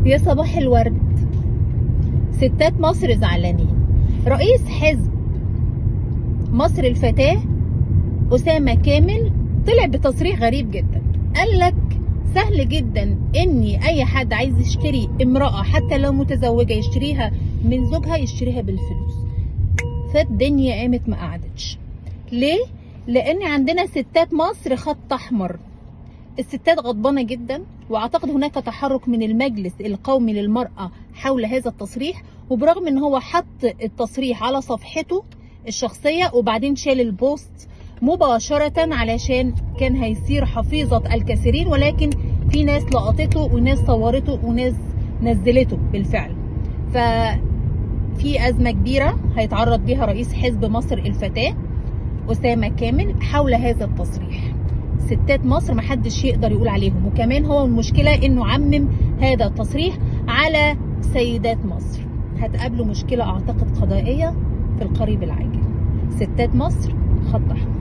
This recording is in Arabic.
يا صباح الورد. ستات مصر زعلانين. رئيس حزب مصر الفتاة أسامة كامل طلع بتصريح غريب جدا، قال لك سهل جدا اني اي حد عايز يشتري امرأة حتى لو متزوجة يشتريها من زوجها، يشتريها بالفلوس. فالدنيا قامت ما قعدتش. ليه؟ لان عندنا ستات مصر خط احمر. الستات غضبانة جدا، واعتقد هناك تحرك من المجلس القومي للمرأة حول هذا التصريح، وبرغم ان هو حط التصريح على صفحته الشخصية وبعدين شال البوست مباشرة علشان كان هيصير حفيظة الكثيرين، ولكن في ناس لقطته وناس صورته وناس نزلته بالفعل. ففي أزمة كبيرة هيتعرض بها رئيس حزب مصر الفتاة أسامة كامل حول هذا التصريح. ستات مصر محدش يقدر يقول عليهم، وكمان هو المشكلة انه عمم هذا التصريح على سيدات مصر. هتقابله مشكلة اعتقد قضائية في القريب العاجل. ستات مصر خط احمر.